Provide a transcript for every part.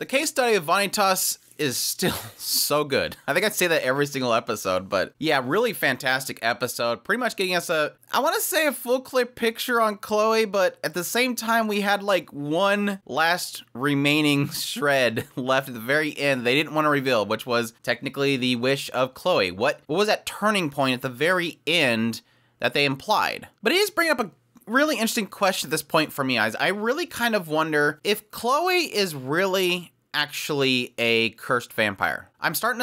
The case study of Vanitas is still so good. I think I'd say that every single episode, but yeah, really fantastic episode. Pretty much getting us I want to say a full clear picture on Chloe, but at the same time, we had like one last remaining shred left at the very end they didn't want to reveal, which was technically the wish of Chloe. What was that turning point at the very end that they implied? But it is bringing up a really interesting question at this point for me, guys. I really kind of wonder if Chloe is really actually a cursed vampire. I'm starting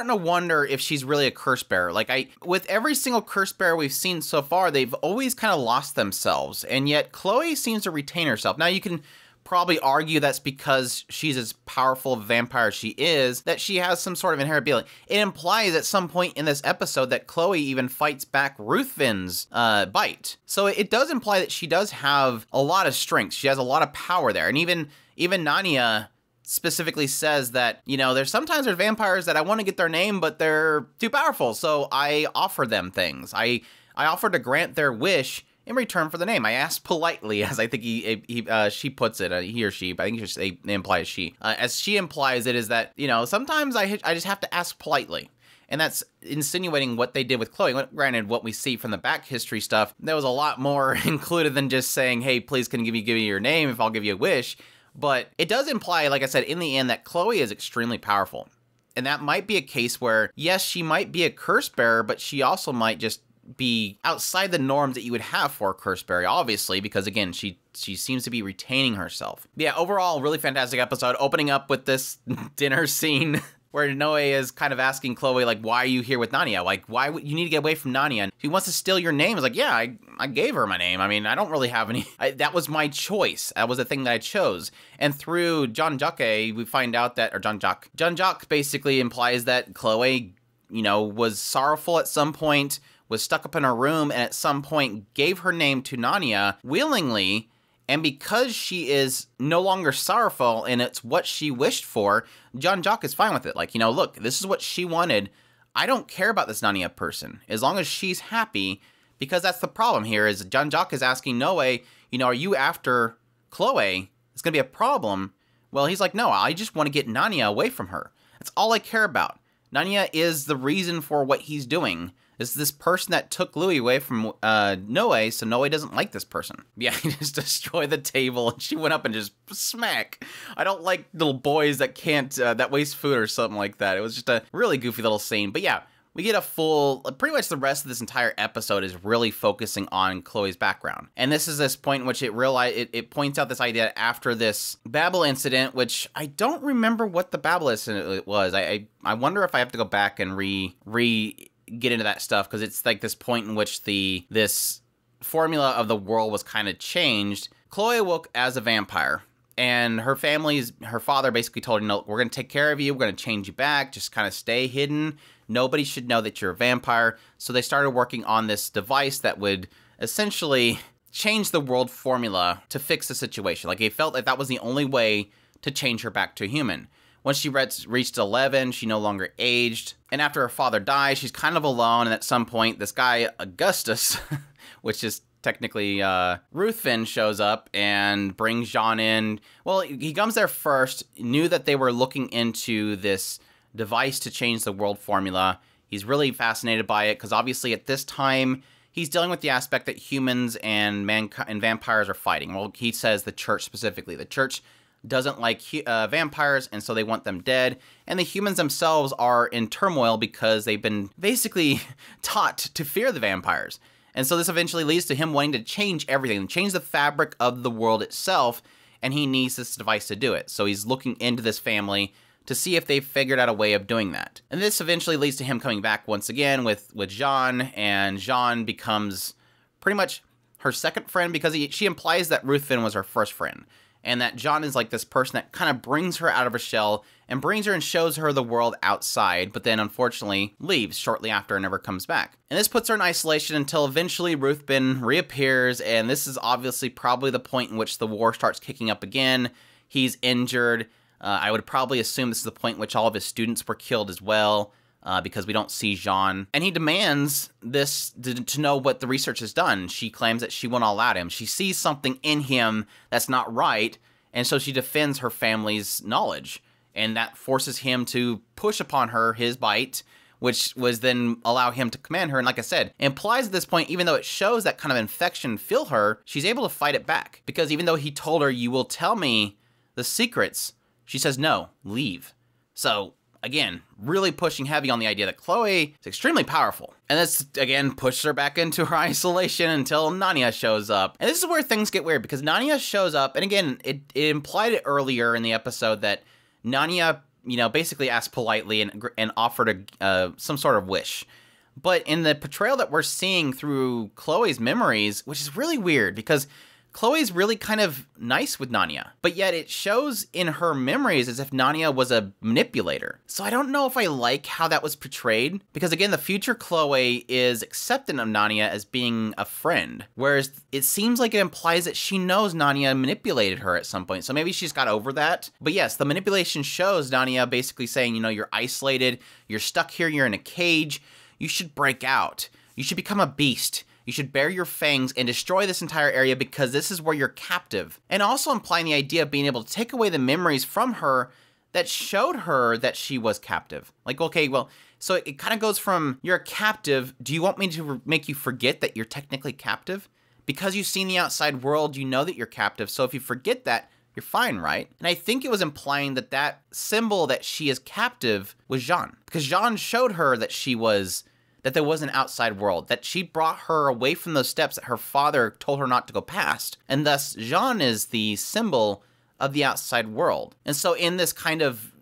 to wonder if she's really a curse bearer. Like with every single curse bearer we've seen so far, they've always kind of lost themselves, and yet Chloe seems to retain herself. Now you can probably argue that's because she's as powerful a vampire as she is, that she has some sort of inherent ability. It implies at some point in this episode that Chloe even fights back Ruthven's bite. So it does imply that she does have a lot of strength. She has a lot of power there. And even Nania specifically says that, you know, there's vampires that I want to get their name, but they're too powerful. So I offer them things. I offer to grant their wish in return for the name. I asked politely, as I think she puts it, he or she, but I think they imply she. As she implies it is that, you know, sometimes I just have to ask politely. And that's insinuating what they did with Chloe. Granted, what we see from the back history stuff, there was a lot more included than just saying, hey, please can you give me your name if I'll give you a wish. But it does imply, like I said, in the end, that Chloe is extremely powerful. And that might be a case where, yes, she might be a curse bearer, but she also might just be outside the norms that you would have for a curse bearer, obviously, because again, she seems to be retaining herself. Yeah, overall, really fantastic episode, opening up with this dinner scene where Noe is kind of asking Chloe, like, why are you here with Nania? Like, why would you need to get away from Nania? He wants to steal your name. It's like, yeah, I gave her my name. I mean, I don't really have any. That was my choice. That was the thing that I chose. And through John Jacques, we find out that, or John Jacques basically implies that Chloe, you know, was sorrowful at some point, was stuck up in her room, and at some point gave her name to Nania willingly. And because she is no longer sorrowful and it's what she wished for, John Jacques is fine with it. Like, you know, look, this is what she wanted. I don't care about this Nania person as long as she's happy, because that's the problem here is John Jacques is asking Noe, you know, are you after Chloe? It's going to be a problem. Well, he's like, no, I just want to get Nania away from her. That's all I care about. Nania is the reason for what he's doing. It's this person that took Louis away from Noe, so Noe doesn't like this person. Yeah, he just destroyed the table, and she went up and just smack. I don't like little boys that can't, that waste food or something like that. It was just a really goofy little scene. But yeah, we get a full, pretty much the rest of this entire episode is really focusing on Chloe's background. And this is this point in which it points out this idea after this Babel incident, which I don't remember what the Babel incident was. I wonder if I have to go back and get into that stuff, because it's like this point in which this formula of the world was kind of changed. Chloe awoke as a vampire, and her father basically told her, no, we're going to take care of you, we're going to change you back, just kind of stay hidden, nobody should know that you're a vampire. So they started working on this device that would essentially change the world formula to fix the situation. Like, they felt like that was the only way to change her back to a human. Once she reached 11, she no longer aged. And after her father dies, she's kind of alone. And at some point, this guy, Augustus, which is technically Ruthven, shows up and brings Jean in. Well, he comes there first, knew that they were looking into this device to change the world formula. He's really fascinated by it, because obviously at this time, he's dealing with the aspect that humans and vampires are fighting. Well, he says the church specifically. The church doesn't like vampires, and so they want them dead. And the humans themselves are in turmoil because they've been basically taught to fear the vampires. And so this eventually leads to him wanting to change everything, change the fabric of the world itself, and he needs this device to do it. So he's looking into this family to see if they've figured out a way of doing that. And this eventually leads to him coming back once again with Jean, and Jean becomes pretty much her second friend, because she implies that Ruthven was her first friend. And that John is like this person that kind of brings her out of her shell and brings her and shows her the world outside, but then unfortunately leaves shortly after and never comes back. And this puts her in isolation until eventually Ruthven reappears, and this is obviously probably the point in which the war starts kicking up again. He's injured. I would probably assume this is the point in which all of his students were killed as well. Because we don't see Jean. And he demands this to know what the research has done. She claims that she won't allow him. She sees something in him that's not right, And so she defends her family's knowledge. And that forces him to push upon her his bite, which was then allow him to command her. And like I said, implies at this point, even though it shows that kind of infection fill her, she's able to fight it back. Because even though he told her, you will tell me the secrets, she says, no, leave. So again, really pushing heavy on the idea that Chloe is extremely powerful. And this, again, pushes her back into her isolation until Nanya shows up. And this is where things get weird, because Nanya shows up, and again, it implied it earlier in the episode that Nanya, you know, basically asked politely and offered some sort of wish. But in the portrayal that we're seeing through Chloe's memories, which is really weird, because Chloe's really kind of nice with Nanya, but yet it shows in her memories as if Nanya was a manipulator. So I don't know if I like how that was portrayed, because again, the future Chloe is accepting of Nanya as being a friend, whereas it seems like it implies that she knows Nanya manipulated her at some point. So maybe she's got over that. But yes, the manipulation shows Nanya basically saying, you know, you're isolated, you're stuck here, you're in a cage, you should break out, you should become a beast. You should bare your fangs and destroy this entire area because this is where you're captive. And also implying the idea of being able to take away the memories from her that showed her that she was captive. Like, okay, well, so it kind of goes from, you're a captive, do you want me to make you forget that you're technically captive? Because you've seen the outside world, you know that you're captive, so if you forget that, you're fine, right? And I think it was implying that that symbol that she is captive was Jean. Because Jean showed her that that there was an outside world, that she brought her away from those steps that her father told her not to go past. And thus, Jean is the symbol of the outside world. And so in this kind of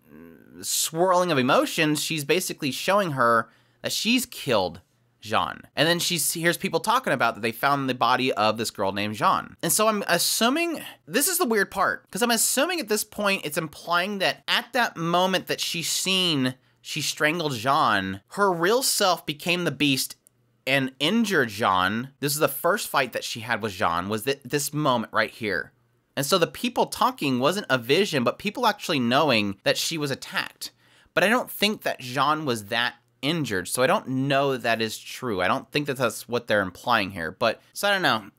swirling of emotions, she's basically showing her that she's killed Jean. And then she hears people talking about that they found the body of this girl named Jean. And so I'm assuming, this is the weird part, because I'm assuming at this point it's implying that at that moment that she's seen she strangled Jean, her real self became the beast and injured Jean. This is the first fight that she had with Jean, was this moment right here. And so the people talking wasn't a vision, but people actually knowing that she was attacked. But I don't think that Jean was that injured, so I don't know that is true. I don't think that that's what they're implying here. But, so I don't know.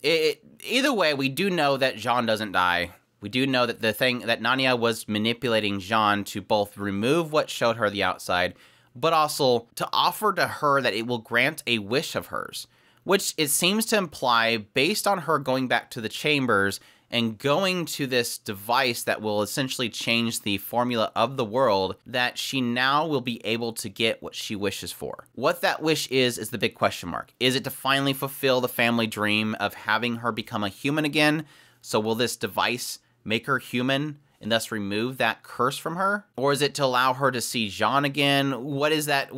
Either way, we do know that Jean doesn't die. We do know that the thing that Nanya was manipulating Jean to both remove what showed her the outside, but also to offer to her that it will grant a wish of hers, which it seems to imply, based on her going back to the chambers and going to this device that will essentially change the formula of the world, that she now will be able to get what she wishes for. What that wish is the big question mark. Is it to finally fulfill the family dream of having her become a human again? So will this device make her human and thus remove that curse from her? Or is it to allow her to see Jean again? What is that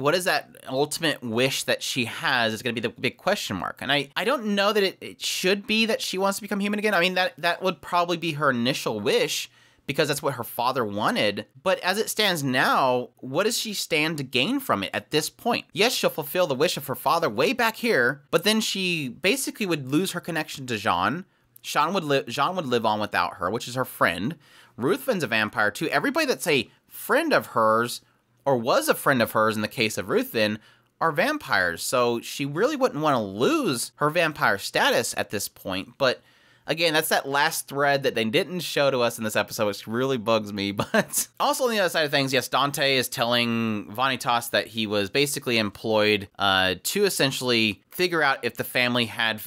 ultimate wish that she has is going to be the big question mark. And I don't know that it should be that she wants to become human again. I mean, that would probably be her initial wish, because that's what her father wanted. But as it stands now, what does she stand to gain from it at this point? Yes, she'll fulfill the wish of her father way back here, but then she basically would lose her connection to Jean. Jean would live on without her, which is her friend. Ruthven's a vampire too. Everybody that's a friend of hers, or was a friend of hers in the case of Ruthven, are vampires. So she really wouldn't want to lose her vampire status at this point. But again, that's that last thread that they didn't show to us in this episode, which really bugs me. But also on the other side of things, yes, Dante is telling Vanitas that he was basically employed to essentially figure out if the family had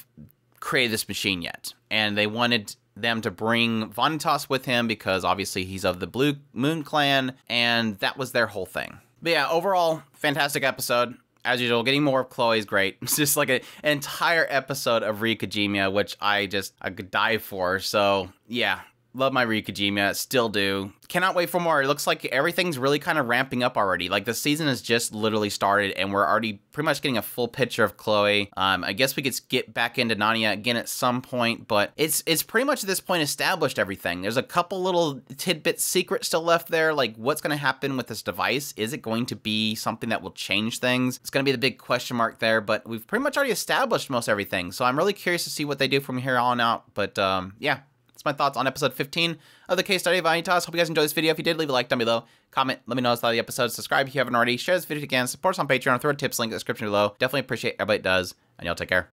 created this machine yet. And they wanted them to bring Vanitas with him because obviously he's of the Blue Moon clan, and that was their whole thing. But yeah, overall, fantastic episode. As usual, getting more of Chloe is great. It's just like an entire episode of Rikijima, which I could die for. So yeah, love my Rikijima, still do. Cannot wait for more. It looks like everything's really kind of ramping up already. Like the season has just literally started and we're already pretty much getting a full picture of Chloe. I guess we could get back into Nanya again at some point, but it's pretty much at this point established everything. There's a couple little tidbit secrets still left there, like what's going to happen with this device. Is it going to be something that will change things? It's going to be the big question mark there, but we've pretty much already established most everything. So I'm really curious to see what they do from here on out. But yeah. That's my thoughts on episode 15 of the case study of Vanitas. Hope you guys enjoyed this video. If you did, leave a like down below. Comment, let me know about the episode. Subscribe if you haven't already. Share this video again. Support us on Patreon. Throw a tips link in the description below. Definitely appreciate everybody that does. And y'all take care.